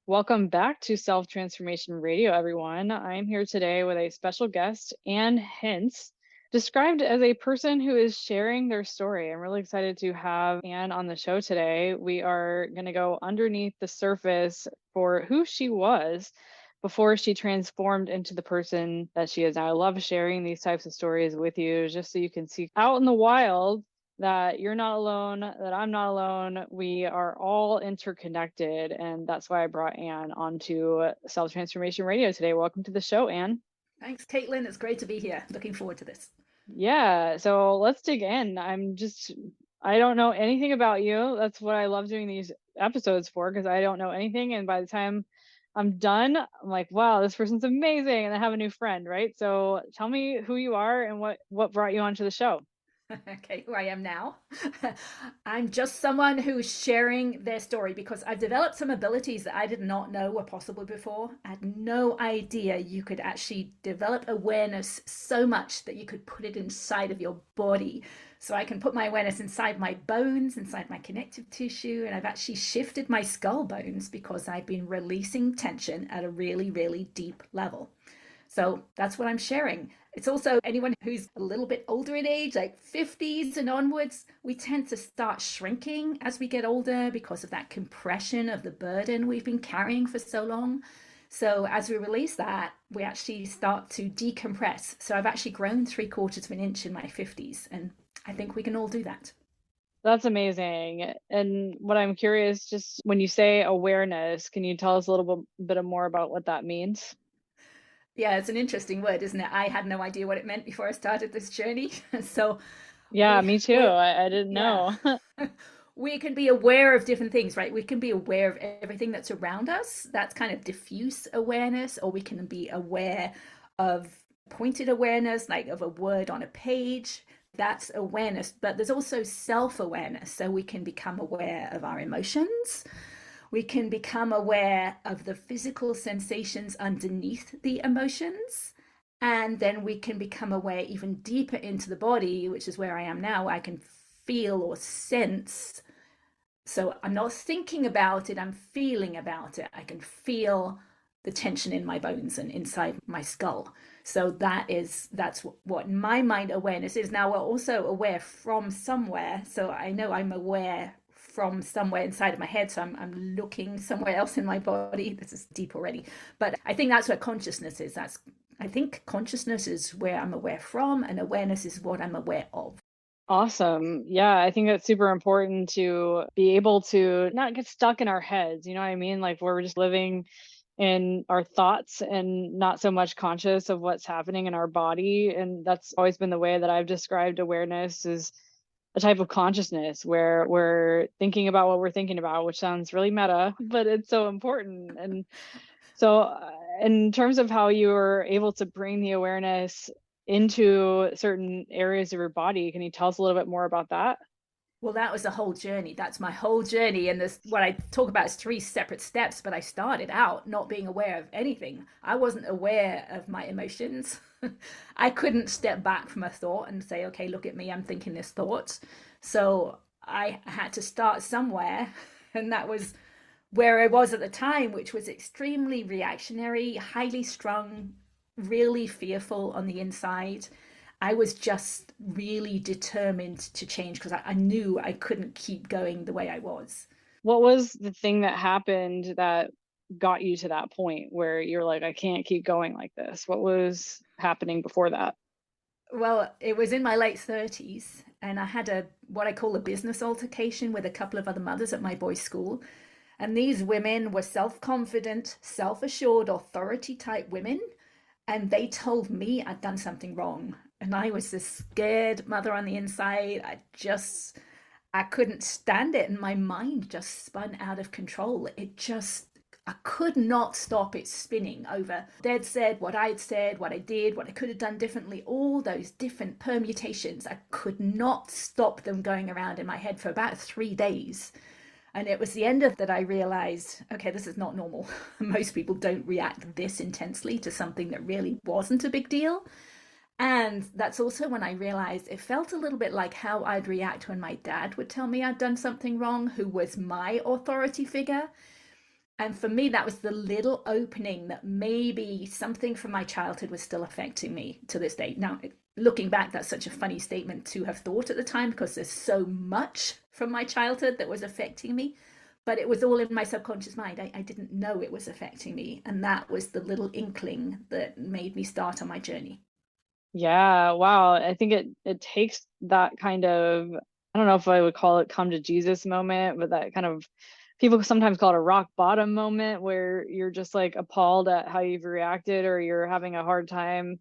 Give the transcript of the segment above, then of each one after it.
Welcome back to Self Transformation Radio, everyone. I'm here today with a special guest, Ann Hince, described as a person who is sharing their story. I'm really excited to have Ann on the show today. We are going to go underneath the surface for who she was before she transformed into the person that she is now. I love sharing these types of stories with you just so you can see out in the wild that you're not alone, that I'm not alone. We are all interconnected. And that's why I brought Ann onto Self Transformation Radio today. Welcome to the show, Ann. Thanks, Caitlin. It's great to be here. Looking forward to this. Yeah, so let's dig in. I don't know anything about you. That's what I love doing these episodes for, because I don't know anything. And by the time I'm done, I'm like, wow, this person's amazing. And I have a new friend, right? So tell me who you are and what brought you onto the show. Okay, who I am now. I'm just someone who's sharing their story because I've developed some abilities that I did not know were possible before. I had no idea you could actually develop awareness so much that you could put it inside of your body. So I can put my awareness inside my bones, inside my connective tissue, and I've actually shifted my skull bones because I've been releasing tension at a really, really deep level. So that's what I'm sharing. It's also anyone who's a little bit older in age, like 50s and onwards, we tend to start shrinking as we get older because of that compression of the burden we've been carrying for so long. So as we release that, we actually start to decompress. So I've actually grown 3/4 of an inch in my 50s, and I think we can all do that. That's amazing. And what I'm curious, just when you say awareness, can you tell us a little bit more about what that means? Yeah, it's an interesting word, isn't it? I had no idea what it meant before I started this journey. So Yeah, we me too. we I didn't yeah. know. We can be aware of different things, right? We can be aware of everything that's around us. That's kind of diffuse awareness, or we can be aware of pointed awareness, like of a word on a page. That's awareness. But there's also self awareness. So we can become aware of our emotions. We can become aware of the physical sensations underneath the emotions. And then we can become aware even deeper into the body, which is where I am now. I can feel or sense. So I'm not thinking about it, I'm feeling about it. I can feel the tension in my bones and inside my skull. So that's what my mind awareness is. Now we're also aware from somewhere. So I know I'm aware from somewhere inside of my head. So I'm looking somewhere else in my body. This is deep already. But I think that's where consciousness is. That's I think consciousness is where I'm aware from, and awareness is what I'm aware of. Awesome. Yeah, I think that's super important to be able to not get stuck in our heads. You know what I mean? Like where we're just living in our thoughts and not so much conscious of what's happening in our body. And that's always been the way that I've described awareness is a type of consciousness where we're thinking about what we're thinking about, which sounds really meta, but it's so important. And so, in terms of how you were able to bring the awareness into certain areas of your body, can you tell us a little bit more about that? Well, that was a whole journey. That's my whole journey. And this, what I talk about is three separate steps, but I started out not being aware of anything. I wasn't aware of my emotions. I couldn't step back from a thought and say, okay, look at me, I'm thinking this thought. So I had to start somewhere. And that was where I was at the time, which was extremely reactionary, highly strung, really fearful on the inside. I was just really determined to change because I knew I couldn't keep going the way I was. What was the thing that happened that got you to that point where you're like, I can't keep going like this? What was happening before that? Well, it was in my late 30s, and I had a what I call a business altercation with a couple of other mothers at my boys' school. And these women were self-confident, self-assured, authority type women, and they told me I'd done something wrong. And I was this scared mother on the inside. I couldn't stand it, and my mind just spun out of control. I could not stop it spinning over. They'd said, what I'd said, what I did, what I could have done differently, all those different permutations. I could not stop them going around in my head for about 3 days. And it was the end of that I realized, okay, this is not normal. Most people don't react this intensely to something that really wasn't a big deal. And that's also when I realized it felt a little bit like how I'd react when my dad would tell me I'd done something wrong, who was my authority figure. And for me, that was the little opening that maybe something from my childhood was still affecting me to this day. Now, looking back, that's such a funny statement to have thought at the time because there's so much from my childhood that was affecting me. But it was all in my subconscious mind. I didn't know it was affecting me. And that was the little inkling that made me start on my journey. Yeah, wow. I think it takes that kind of, I don't know if I would call it come to Jesus moment, but that kind of, people sometimes call it a rock bottom moment where you're just like appalled at how you've reacted, or you're having a hard time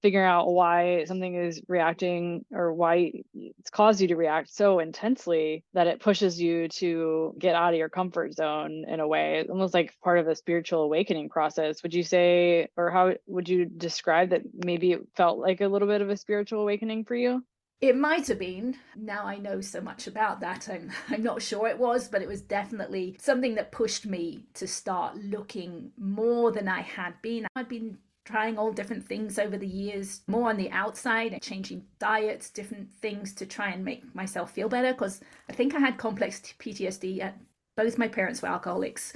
figuring out why something is reacting, or why it's caused you to react so intensely that it pushes you to get out of your comfort zone in a way. It's almost like part of a spiritual awakening process. Would you say, or how would you describe that maybe it felt like a little bit of a spiritual awakening for you? It might have been. Now I know so much about that. I'm not sure it was, but it was definitely something that pushed me to start looking more than I had been. I'd been trying all different things over the years, more on the outside and changing diets, different things to try and make myself feel better. Because I think I had complex PTSD. Both my parents were alcoholics,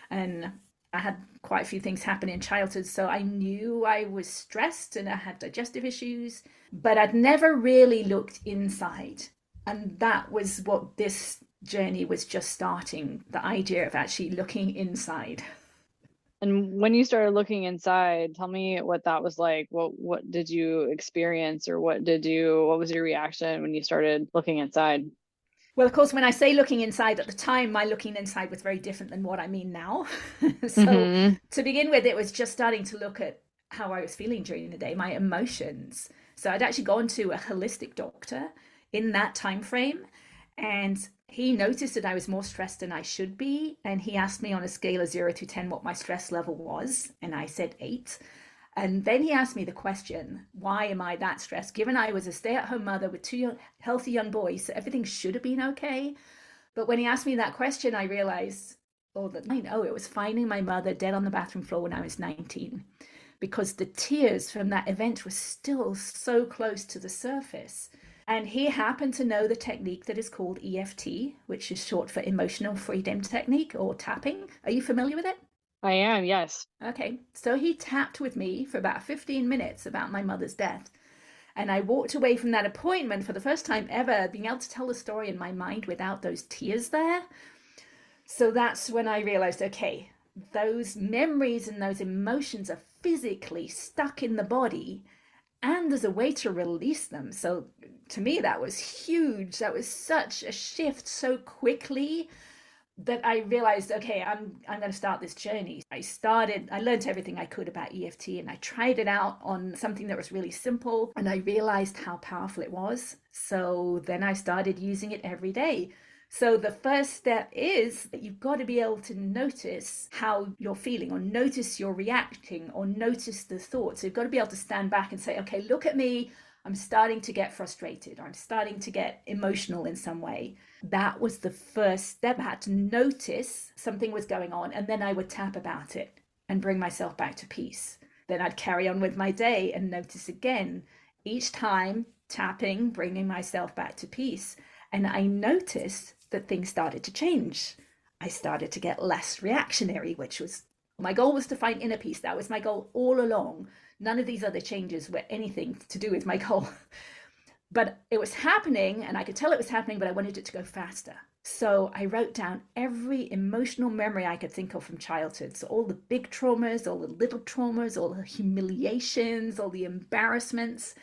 and I had quite a few things happen in childhood. So I knew I was stressed and I had digestive issues, but I'd never really looked inside. And that was what this journey was just starting, the idea of actually looking inside. And when you started looking inside, tell me what that was like. What did you experience, or what was your reaction when you started looking inside? Well, of course, when I say looking inside at the time, my looking inside was very different than what I mean now. So, Mm-hmm. to begin with, it was just starting to look at how I was feeling during the day, my emotions. So, I'd actually gone to a holistic doctor in that time frame, and he noticed that I was more stressed than I should be. And he asked me on a scale of 0 to 10 what my stress level was. And I said 8. And then he asked me the question, why am I that stressed? Given I was a stay at home mother with two healthy young boys, so everything should have been okay. But when he asked me that question, I realized, oh, that I know it was finding my mother dead on the bathroom floor when I was 19, because the tears from that event were still so close to the surface. And he happened to know the technique that is called EFT, which is short for emotional freedom technique or tapping. Are you familiar with it? I am, yes. Okay, so he tapped with me for about 15 minutes about my mother's death. And I walked away from that appointment for the first time ever, being able to tell the story in my mind without those tears there. So that's when I realized, okay, those memories and those emotions are physically stuck in the body, and there's a way to release them. So to me, that was huge. That was such a shift so quickly that I realized, okay, I'm going to start this journey. I learned everything I could about EFT, and I tried it out on something that was really simple, and I realized how powerful it was. So then I started using it every day. So the first step is that you've got to be able to notice how you're feeling, or notice you're reacting, or notice the thoughts. So you've got to be able to stand back and say, okay, look at me. I'm starting to get frustrated, or I'm starting to get emotional in some way. That was the first step. I had to notice something was going on, and then I would tap about it and bring myself back to peace. Then I'd carry on with my day and notice again, each time tapping, bringing myself back to peace. And I noticed that things started to change. I started to get less reactionary, which was my goal, was to find inner peace. That was my goal all along. None of these other changes were anything to do with my goal. But it was happening, and I could tell it was happening, but I wanted it to go faster. So I wrote down every emotional memory I could think of from childhood. So all the big traumas, all the little traumas, all the humiliations, all the embarrassments.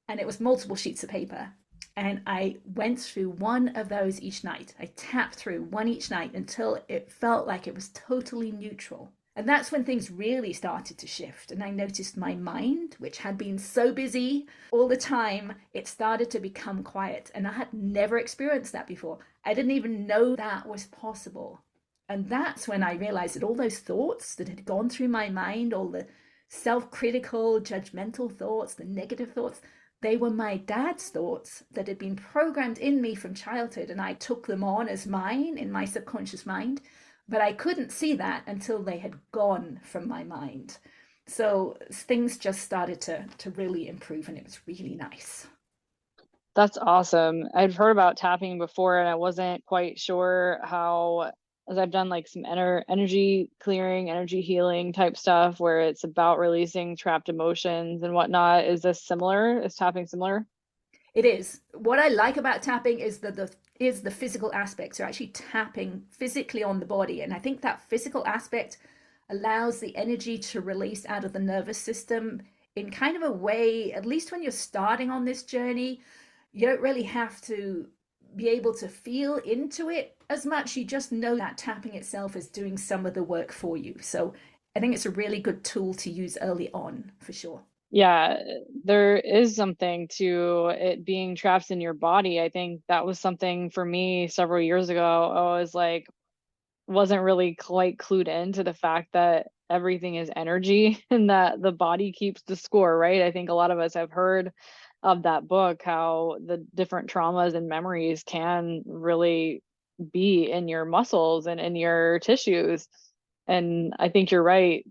And it was multiple sheets of paper. And I went through one of those each night. I tapped through one each night until it felt like it was totally neutral. And that's when things really started to shift. And I noticed my mind, which had been so busy all the time, it started to become quiet. And I had never experienced that before. I didn't even know that was possible. And that's when I realized that all those thoughts that had gone through my mind, all the self critical, judgmental thoughts, the negative thoughts, they were my dad's thoughts that had been programmed in me from childhood. And I took them on as mine in my subconscious mind. But I couldn't see that until they had gone from my mind. So things just started to really improve, and it was really nice. That's awesome. I've heard about tapping before, and I wasn't quite sure how. as I've done like some energy clearing, energy healing type stuff where it's about releasing trapped emotions and whatnot. Is this similar? Is tapping similar? It is. What I like about tapping is the physical aspect. So actually tapping physically on the body, and I think that physical aspect allows the energy to release out of the nervous system in kind of a way. At least when you're starting on this journey, you don't really have to be able to feel into it as much. You just know that tapping itself is doing some of the work for you. So I think it's a really good tool to use early on for sure. Yeah, there is something to it being trapped in your body. I think that was something for me several years ago. I was like, wasn't really quite clued into the fact that everything is energy and that the body keeps the score, right? I think a lot of us have heard of that book, how the different traumas and memories can really be in your muscles and in your tissues. And I think you're right,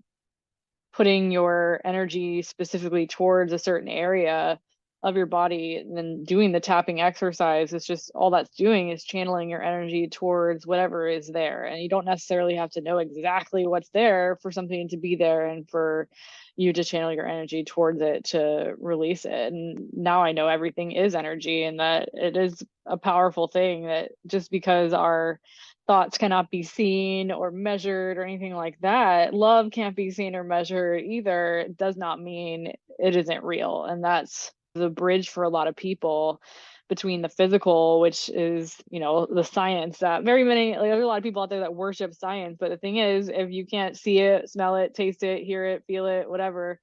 putting your energy specifically towards a certain area of your body and then doing the tapping exercise, it's just all that's doing is channeling your energy towards whatever is there, and you don't necessarily have to know exactly what's there for something to be there and for you to channel your energy towards it to release it. And now I know everything is energy and that it is a powerful thing, that just because our thoughts cannot be seen or measured or anything like that, love can't be seen or measured either, it does not mean it isn't real. And that's the bridge for a lot of people between the physical, which is, the science that very many, like, there's a lot of people out there that worship science. But the thing is, if you can't see it, smell it, taste it, hear it, feel it, whatever,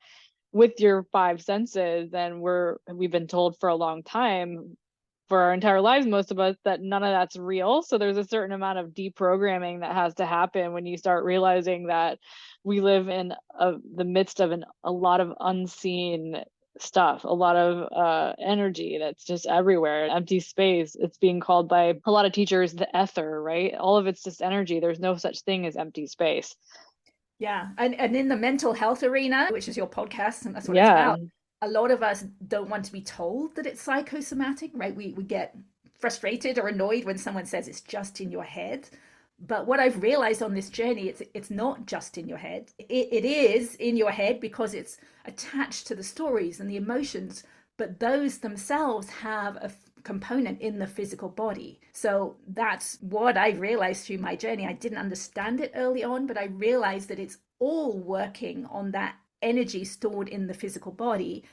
with your five senses, then we've been told for a long time, for our entire lives, most of us, that none of that's real. So there's a certain amount of deprogramming that has to happen when you start realizing that we live in the midst of a lot of unseen stuff, a lot of energy that's just everywhere, empty space. It's being called by a lot of teachers the ether, right? All of it's just energy. There's no such thing as empty space. Yeah. And in the mental health arena, which is your podcast, and that's what it's Yeah. about, a lot of us don't want to be told that it's psychosomatic, right? We get frustrated or annoyed when someone says it's just in your head. But what I've realized on this journey, it's not just in your head. It is in your head because it's attached to the stories and the emotions, but those themselves have a component in the physical body. So that's what I realized through my journey. I didn't understand it early on, but I realized that it's all working on that energy stored in the physical body.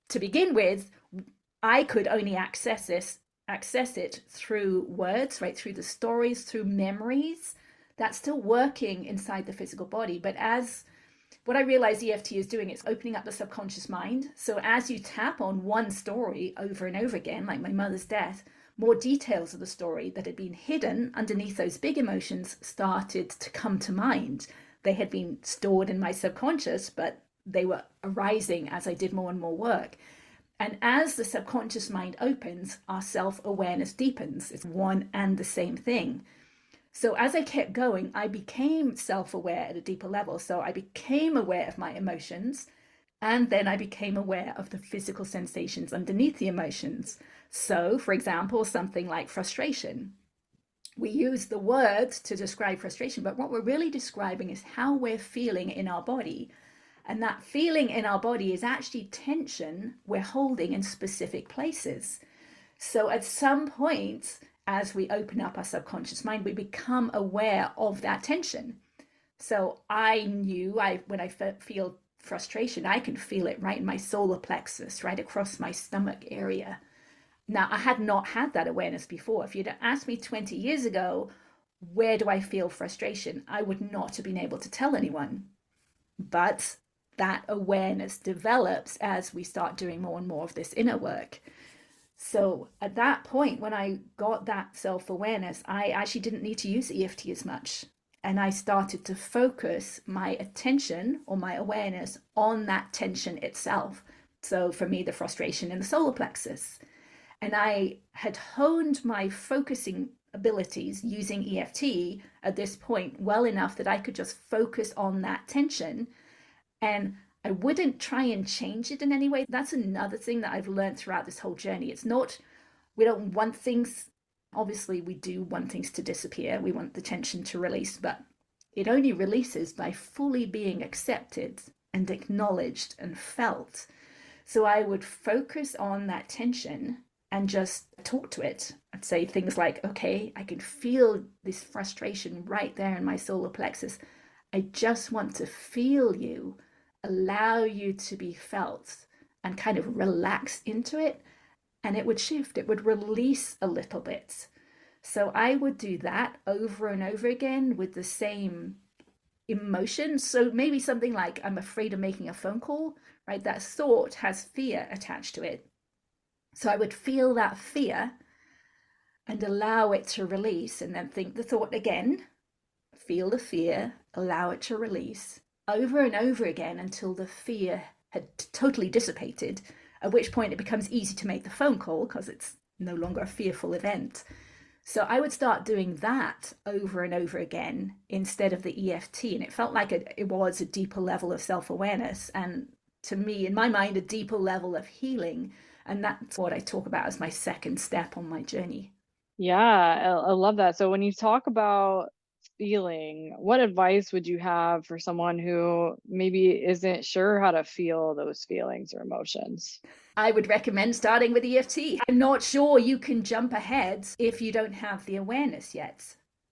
To begin with, I could only access it through words, right? Through the stories, through memories. That's still working inside the physical body. But as what I realize EFT is doing, it's opening up the subconscious mind. So as you tap on one story over and over again, like my mother's death, more details of the story that had been hidden underneath those big emotions started to come to mind. They had been stored in my subconscious, but they were arising as I did more and more work. And as the subconscious mind opens, our self-awareness deepens. It's one and the same thing. So as I kept going, I became self-aware at a deeper level. So I became aware of my emotions, and then I became aware of the physical sensations underneath the emotions. So, for example, something like frustration. We use the words to describe frustration, but what we're really describing is how we're feeling in our body. And that feeling in our body is actually tension we're holding in specific places. So at some point, as we open up our subconscious mind, we become aware of that tension. So I knew when I feel frustration, I can feel it right in my solar plexus, right across my stomach area. Now, I had not had that awareness before. If you'd asked me 20 years ago, where do I feel frustration? I would not have been able to tell anyone. But that awareness develops as we start doing more and more of this inner work. So at that point, when I got that self-awareness, I actually didn't need to use EFT as much. And I started to focus my attention or my awareness on that tension itself. So for me, the frustration in the solar plexus. And I had honed my focusing abilities using EFT at this point well enough that I could just focus on that tension, and I wouldn't try and change it in any way. That's another thing that I've learned throughout this whole journey. It's not, we don't want things Obviously, we do want things to disappear. We want the tension to release, but it only releases by fully being accepted and acknowledged and felt. So I would focus on that tension and just talk to it. I'd say things like, okay, I can feel this frustration right there in my solar plexus. I just want to feel you, allow you to be felt, and kind of relax into it. And it would shift, it would release a little bit. So I would do that over and over again with the same emotion. So maybe something like, I'm afraid of making a phone call, right? That thought has fear attached to it. So I would feel that fear and allow it to release, and then think the thought again, feel the fear, allow it to release over and over again until the fear had totally dissipated, at which point it becomes easy to make the phone call because it's no longer a fearful event. So I would start doing that over and over again instead of the EFT. And it felt like it was a deeper level of self awareness. And to me, in my mind, a deeper level of healing. And that's what I talk about as my second step on my journey. Yeah, I love that. So when you talk about feeling, what advice would you have for someone who maybe isn't sure how to feel those feelings or emotions? I would recommend starting with EFT. I'm not sure you can jump ahead if you don't have the awareness yet,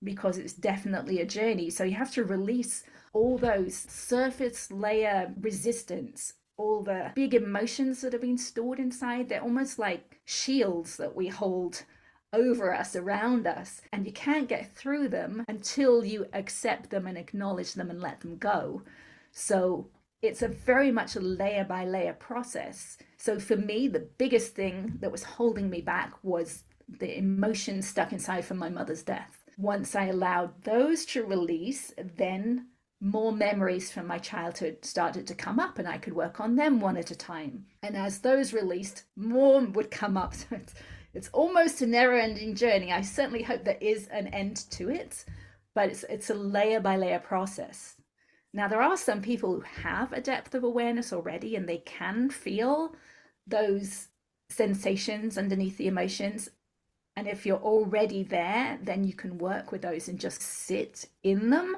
because it's definitely a journey. So you have to release all those surface layer resistance, all the big emotions that have been stored inside. They're almost like shields that we hold over us, around us, and you can't get through them until you accept them and acknowledge them and let them go. So it's a very much a layer by layer process. So for me, the biggest thing that was holding me back was the emotions stuck inside from my mother's death. Once I allowed those to release, then more memories from my childhood started to come up, and I could work on them one at a time. And as those released, more would come up. So it's almost a never ending journey. I certainly hope there is an end to it, but it's a layer by layer process. Now, there are some people who have a depth of awareness already and they can feel those sensations underneath the emotions. And if you're already there, then you can work with those and just sit in them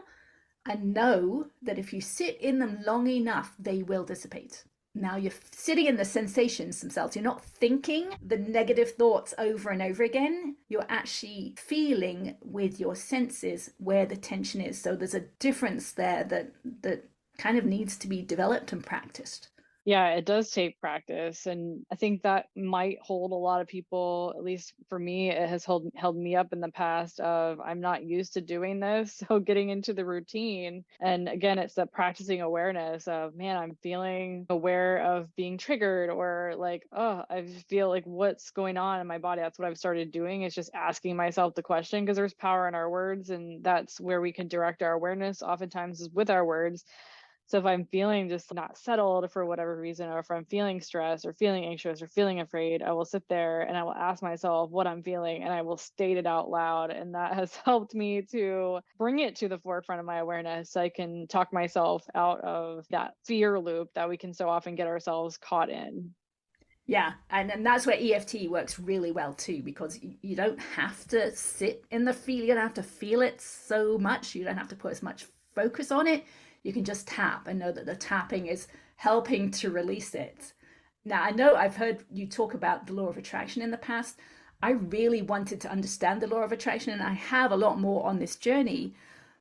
and know that if you sit in them long enough, they will dissipate. Now you're sitting in the sensations themselves. You're not thinking the negative thoughts over and over again. You're actually feeling with your senses where the tension is. So there's a difference there that kind of needs to be developed and practiced. Yeah, it does take practice. And I think that might hold a lot of people, at least for me, it has held me up in the past of I'm not used to doing this. So getting into the routine. And again, it's that practicing awareness of, man, I'm feeling aware of being triggered or like, oh, I feel like what's going on in my body. That's what I've started doing is just asking myself the question because there's power in our words. And that's where we can direct our awareness oftentimes is with our words. So if I'm feeling just not settled for whatever reason, or if I'm feeling stressed or feeling anxious or feeling afraid, I will sit there and I will ask myself what I'm feeling and I will state it out loud. And that has helped me to bring it to the forefront of my awareness. So I can talk myself out of that fear loop that we can so often get ourselves caught in. Yeah, and that's where EFT works really well too, because you don't have to sit in the feel, you don't have to feel it so much, you don't have to put as much focus on it. You can just tap and know that the tapping is helping to release it. Now, I know I've heard you talk about the law of attraction in the past. I really wanted to understand the law of attraction, and I have a lot more on this journey.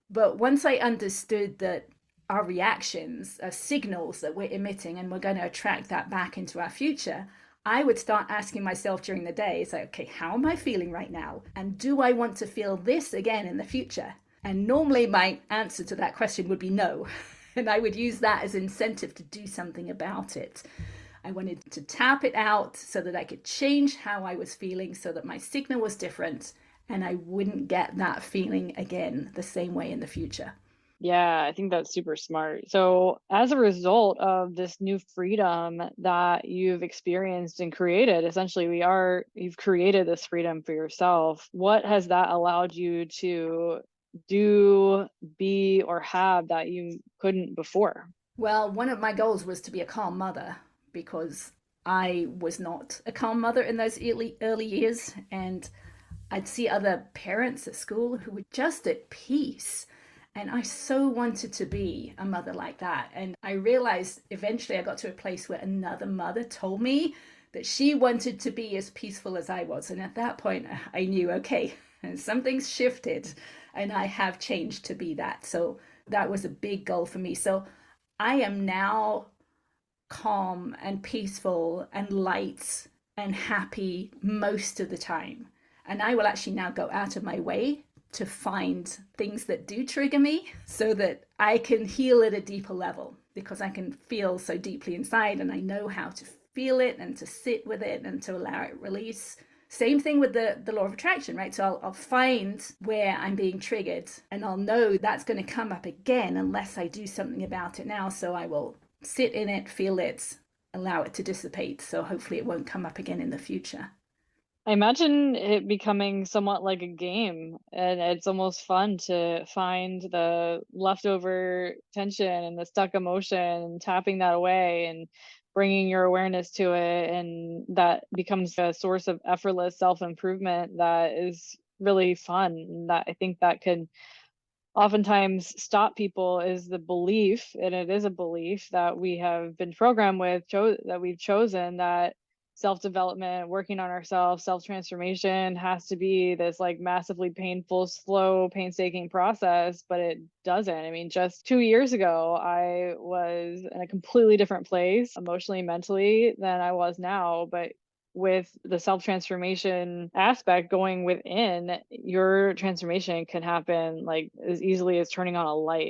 But once I understood that our reactions are signals that we're emitting and we're going to attract that back into our future, I would start asking myself during the day, it's like, okay, how am I feeling right now? And do I want to feel this again in the future? And normally my answer to that question would be no. And I would use that as incentive to do something about it. I wanted to tap it out so that I could change how I was feeling so that my signal was different and I wouldn't get that feeling again the same way in the future. Yeah, I think that's super smart. So, as a result of this new freedom that you've experienced and created, essentially, you've created this freedom for yourself. What has that allowed you to do, be, or have that you couldn't before? Well, one of my goals was to be a calm mother because I was not a calm mother in those early years. And I'd see other parents at school who were just at peace. And I so wanted to be a mother like that. And I realized eventually I got to a place where another mother told me that she wanted to be as peaceful as I was. And at that point, I knew, okay, something's shifted and I have changed to be that. So that was a big goal for me. So I am now calm and peaceful and light and happy most of the time. And I will actually now go out of my way to find things that do trigger me so that I can heal at a deeper level because I can feel so deeply inside and I know how to feel it and to sit with it and to allow it release. Same thing with the law of attraction, right? So I'll find where I'm being triggered and I'll know that's going to come up again unless I do something about it now. So I will sit in it, feel it, allow it to dissipate. So hopefully it won't come up again in the future. I imagine it becoming somewhat like a game, and it's almost fun to find the leftover tension and the stuck emotion and tapping that away and bringing your awareness to it. And that becomes a source of effortless self-improvement that is really fun. And that I think that could oftentimes stop people is the belief, and it is a belief that we have been programmed with, that we've chosen that self-development, working on ourselves, self-transformation has to be this like massively painful, slow, painstaking process, but it doesn't. I mean, just 2 years ago, I was in a completely different place emotionally, mentally than I was now, but with the self transformation aspect going within, your transformation can happen like as easily as turning on a light.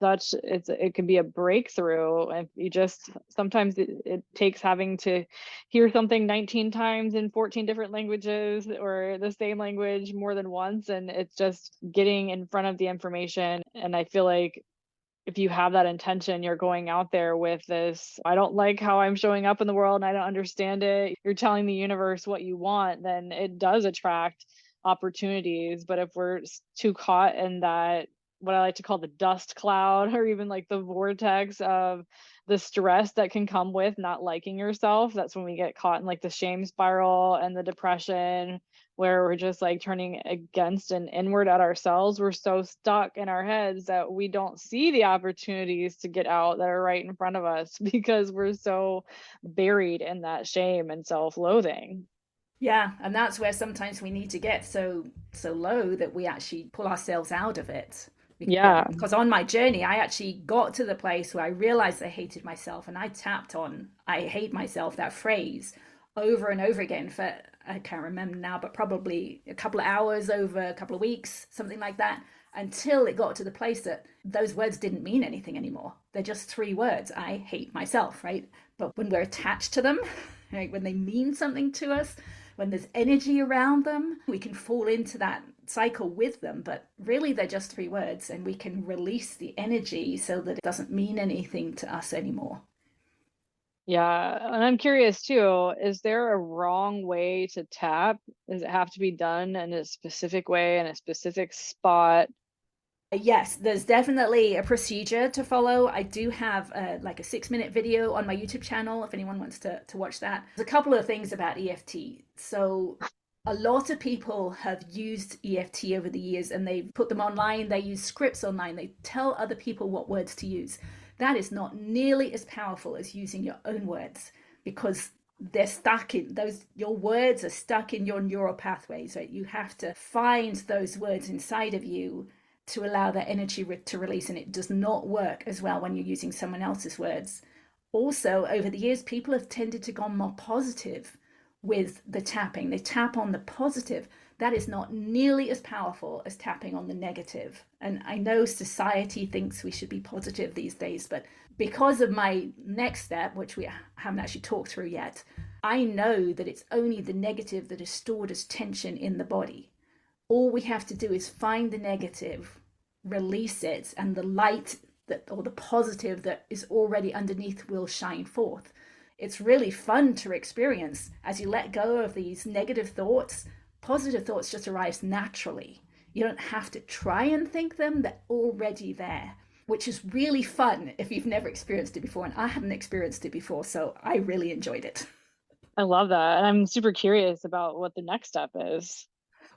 It can be a breakthrough. And you just sometimes it takes having to hear something 19 times in 14 different languages or the same language more than once. And it's just getting in front of the information. And I feel like if you have that intention, you're going out there with this, I don't like how I'm showing up in the world and I don't understand it. You're telling the universe what you want, then it does attract opportunities. But if we're too caught in that, what I like to call the dust cloud, or even like the vortex of the stress that can come with not liking yourself, that's when we get caught in like the shame spiral and the depression, where we're just like turning against and inward at ourselves. We're so stuck in our heads that we don't see the opportunities to get out that are right in front of us because we're so buried in that shame and self-loathing. Yeah, and that's where sometimes we need to get so low that we actually pull ourselves out of it. Yeah. Because on my journey, I actually got to the place where I realized I hated myself, and I tapped on "I hate myself" that phrase over and over again for I can't remember now, but probably a couple of hours over a couple of weeks, something like that, until it got to the place that those words didn't mean anything anymore. They're just three words. I hate myself, right? But when we're attached to them, right, when they mean something to us, when there's energy around them, we can fall into that cycle with them. But really, they're just three words, and we can release the energy so that it doesn't mean anything to us anymore. Yeah. And I'm curious too, is there a wrong way to tap? Does it have to be done in a specific way in a specific spot? Yes, there's definitely a procedure to follow. I do have like a 6 minute video on my YouTube channel if anyone wants to watch that. There's a couple of things about EFT. So, a lot of people have used EFT over the years and they put them online, they use scripts online, they tell other people what words to use. That is not nearly as powerful as using your own words because they're stuck in those, your words are stuck in your neural pathways, right? You have to find those words inside of you to allow that energy to release, and it does not work as well when you're using someone else's words. Also, over the years, people have tended to go more positive with the tapping. They tap on the positive. That is not nearly as powerful as tapping on the negative. And I know society thinks we should be positive these days, but because of my next step, which we haven't actually talked through yet, I know that it's only the negative that is stored as tension in the body. All we have to do is find the negative, release it, and the light that or the positive that is already underneath will shine forth. It's really fun to experience as you let go of these negative thoughts. Positive thoughts just arise naturally. You don't have to try and think them, they're already there, which is really fun if you've never experienced it before. And I haven't experienced it before, so I really enjoyed it. I love that. And I'm super curious about what the next step is.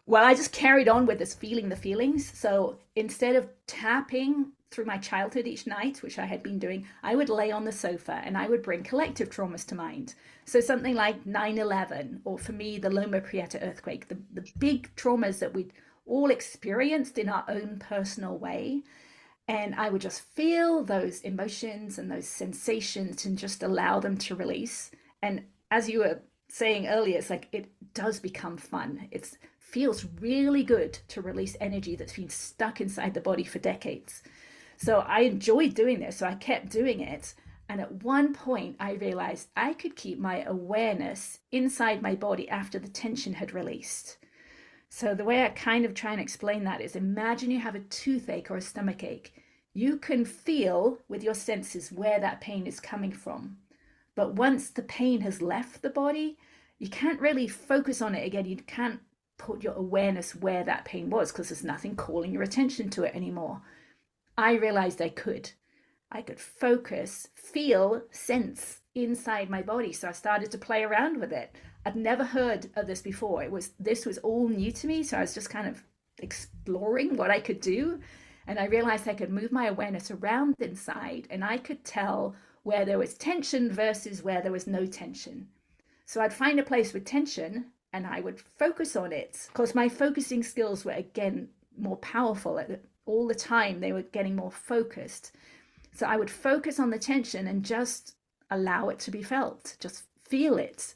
Well, I just carried on with this feeling the feelings. So instead of tapping through my childhood each night, which I had been doing, I would lay on the sofa and I would bring collective traumas to mind. So something like 9/11, or for me, the Loma Prieta earthquake, the big traumas that we'd all experienced in our own personal way. And I would just feel those emotions and those sensations and just allow them to release. And as you were saying earlier, it's like it does become fun. It feels really good to release energy that's been stuck inside the body for decades. So I enjoyed doing this. So I kept doing it. And at one point, I realized I could keep my awareness inside my body after the tension had released. So the way I kind of try and explain that is, imagine you have a toothache or a stomach ache. You can feel with your senses where that pain is coming from. But once the pain has left the body, you can't really focus on it again. You can't put your awareness where that pain was because there's nothing calling your attention to it anymore. I realized I could. I could focus, feel, sense inside my body. So I started to play around with it. I'd never heard of this before. This was all new to me. So I was just kind of exploring what I could do. And I realized I could move my awareness around inside and I could tell where there was tension versus where there was no tension. So I'd find a place with tension and I would focus on it because my focusing skills were again more powerful all the time. They were getting more focused. So I would focus on the tension and just allow it to be felt, just feel it.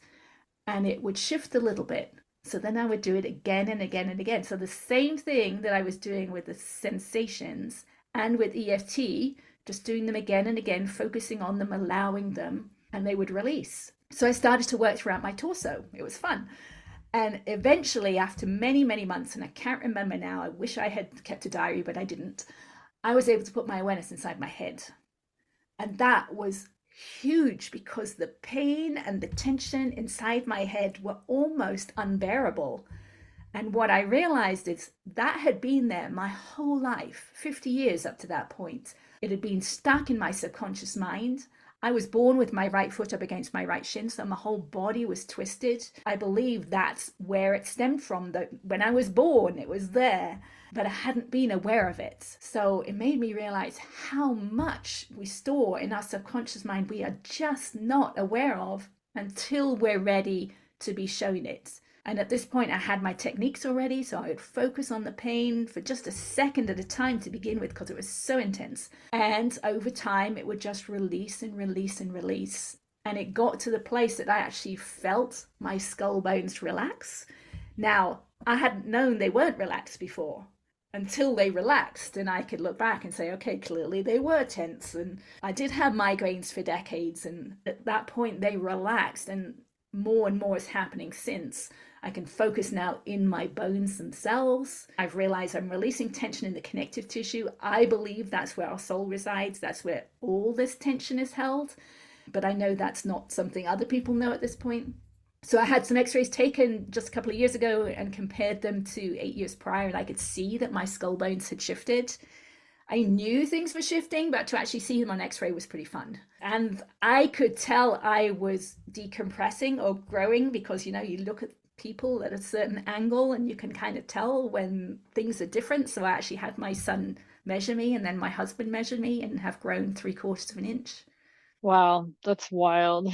And it would shift a little bit. So then I would do it again and again and again. So the same thing that I was doing with the sensations and with EFT, just doing them again and again, focusing on them, allowing them, and they would release. So I started to work throughout my torso. It was fun. And eventually, after many, many months, and I can't remember now, I wish I had kept a diary, but I didn't, I was able to put my awareness inside my head. And that was huge because the pain and the tension inside my head were almost unbearable. And what I realized is that had been there my whole life, 50 years up to that point. It had been stuck in my subconscious mind. I was born with my right foot up against my right shin, so my whole body was twisted. I believe that's where it stemmed from. That when I was born, it was there, but I hadn't been aware of it. So it made me realize how much we store in our subconscious mind we are just not aware of until we're ready to be shown it. And at this point, I had my techniques already, so I would focus on the pain for just a second at a time to begin with because it was so intense. And over time, it would just release and release and release. And it got to the place that I actually felt my skull bones relax. Now, I hadn't known they weren't relaxed before until they relaxed, and I could look back and say, okay, clearly they were tense. And I did have migraines for decades, and at that point, they relaxed, and more is happening since. I can focus now in my bones themselves. I've realized I'm releasing tension in the connective tissue. I believe that's where our soul resides. That's where all this tension is held. But I know that's not something other people know at this point. So I had some x-rays taken just a couple of years ago and compared them to 8 years prior, and I could see that my skull bones had shifted. I knew things were shifting, but to actually see them on x-ray was pretty fun. And I could tell I was decompressing or growing because, you look at people at a certain angle and you can kind of tell when things are different. So I actually had my son measure me and then my husband measure me and have grown 3/4 of an inch. Wow, that's wild.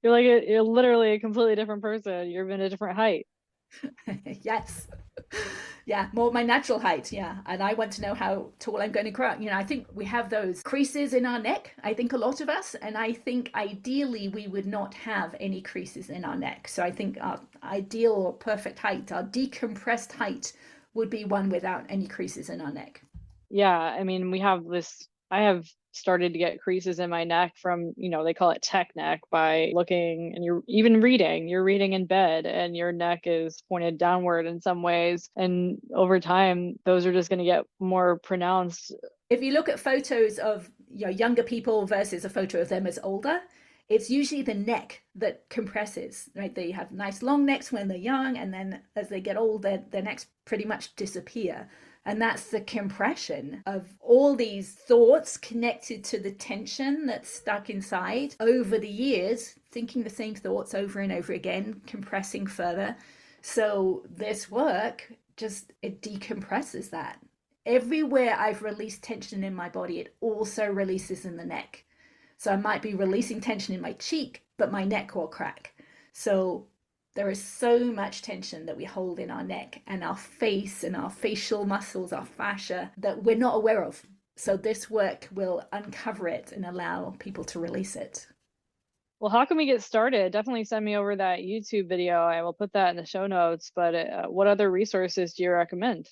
You're literally a completely different person. You're in a different height. Yes. Yeah, more my natural height. Yeah. And I want to know how tall I'm going to grow. I think we have those creases in our neck. I think a lot of us. And I think ideally we would not have any creases in our neck. So I think our ideal or perfect height, our decompressed height, would be one without any creases in our neck. Yeah, I mean, I have started to get creases in my neck from, they call it tech neck by looking and you're reading in bed and your neck is pointed downward in some ways. And over time, those are just going to get more pronounced. If you look at photos of younger people versus a photo of them as older, it's usually the neck that compresses, right? They have nice long necks when they're young, and then as they get older, their necks pretty much disappear. And that's the compression of all these thoughts connected to the tension that's stuck inside over the years, thinking the same thoughts over and over again, compressing further. So this work just it decompresses that. Everywhere I've released tension in my body, it also releases in the neck. So I might be releasing tension in my cheek, but my neck will crack. So there is so much tension that we hold in our neck and our face and our facial muscles, our fascia, that we're not aware of. So this work will uncover it and allow people to release it. Well, how can we get started? Definitely send me over that YouTube video. I will put that in the show notes. But what other resources do you recommend?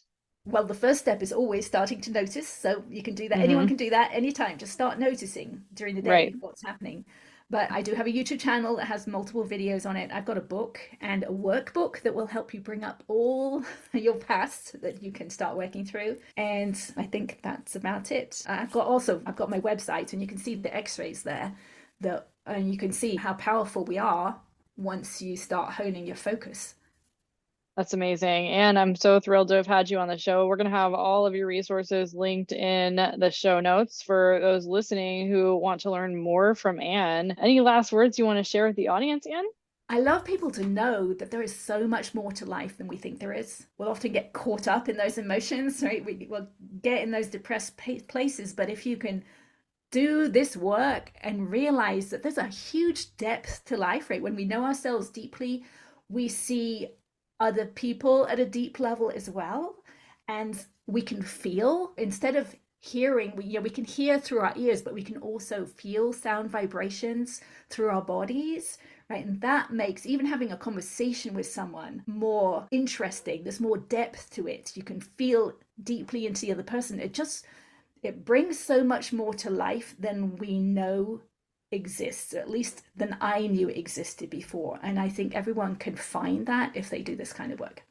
Well, the first step is always starting to notice. So you can do that. Anyone Hmm. can do that anytime. Just start noticing during the day Right. what's happening. But I do have a YouTube channel that has multiple videos on it. I've got a book and a workbook that will help you bring up all your past that you can start working through. And I think that's about it. I've got my website, and you can see the x-rays there that and you can see how powerful we are once you start honing your focus. That's amazing. And I'm so thrilled to have had you on the show. We're going to have all of your resources linked in the show notes for those listening who want to learn more from Ann. Any last words you want to share with the audience, Ann? I love people to know that there is so much more to life than we think there is. We'll often get caught up in those emotions, right? Will get in those depressed places. But if you can do this work and realize that there's a huge depth to life, right? When we know ourselves deeply, we see other people at a deep level as well. And we can feel instead of hearing, we can hear through our ears, but we can also feel sound vibrations through our bodies, right? And that makes even having a conversation with someone more interesting. There's more depth to it. You can feel deeply into the other person. It brings so much more to life than we know exists, at least than I knew existed before. And I think everyone can find that if they do this kind of work.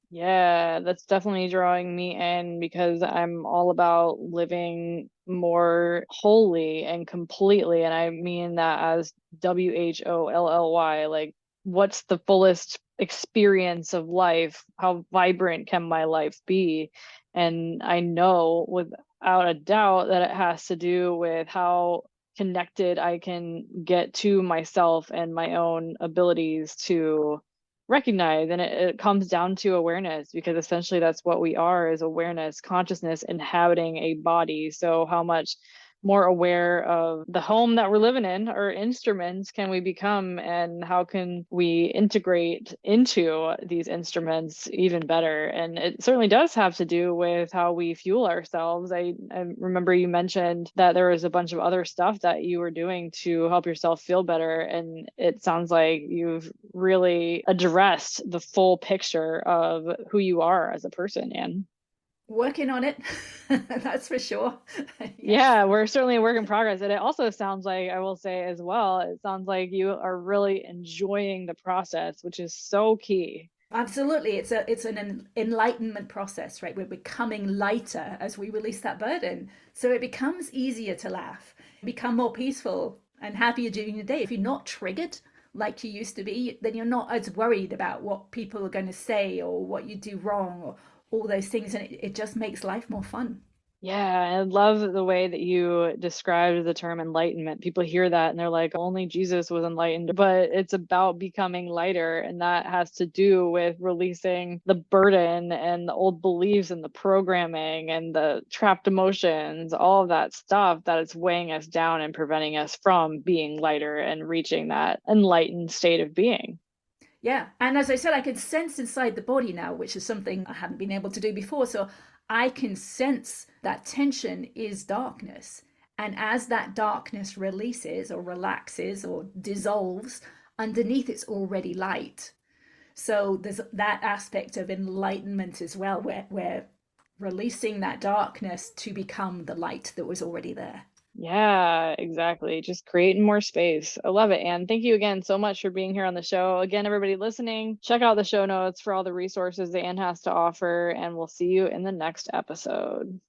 Yeah, that's definitely drawing me in because I'm all about living more wholly and completely. And I mean that as WHOLLY, like what's the fullest experience of life? How vibrant can my life be? And I know without a doubt that it has to do with how connected I can get to myself and my own abilities to recognize. And it comes down to awareness, because essentially that's what we are, is awareness, consciousness inhabiting a body. So how much more aware of the home that we're living in or instruments can we become, and how can we integrate into these instruments even better? And it certainly does have to do with how we fuel ourselves. I remember you mentioned that there was a bunch of other stuff that you were doing to help yourself feel better, and it sounds like you've really addressed the full picture of who you are as a person, Anne. Working on it, that's for sure. Yes. Yeah, we're certainly a work in progress. And it also sounds like, I will say as well, it sounds like you are really enjoying the process, which is so key. Absolutely. It's an enlightenment process, right? We're becoming lighter as we release that burden. So it becomes easier to laugh, become more peaceful and happier during the day. If you're not triggered like you used to be, then you're not as worried about what people are going to say or what you do wrong or all those things. And it just makes life more fun. Yeah, I love the way that you described the term enlightenment. People hear that and they're like, only Jesus was enlightened, but it's about becoming lighter. And that has to do with releasing the burden and the old beliefs and the programming and the trapped emotions, all of that stuff that is weighing us down and preventing us from being lighter and reaching that enlightened state of being. Yeah. And as I said, I can sense inside the body now, which is something I hadn't been able to do before. So I can sense that tension is darkness. And as that darkness releases or relaxes or dissolves, underneath it's already light. So there's that aspect of enlightenment as well, where we're releasing that darkness to become the light that was already there. Yeah, exactly. Just creating more space. I love it. And thank you again so much for being here on the show. Again, everybody listening, check out the show notes for all the resources that Anne has to offer, and we'll see you in the next episode.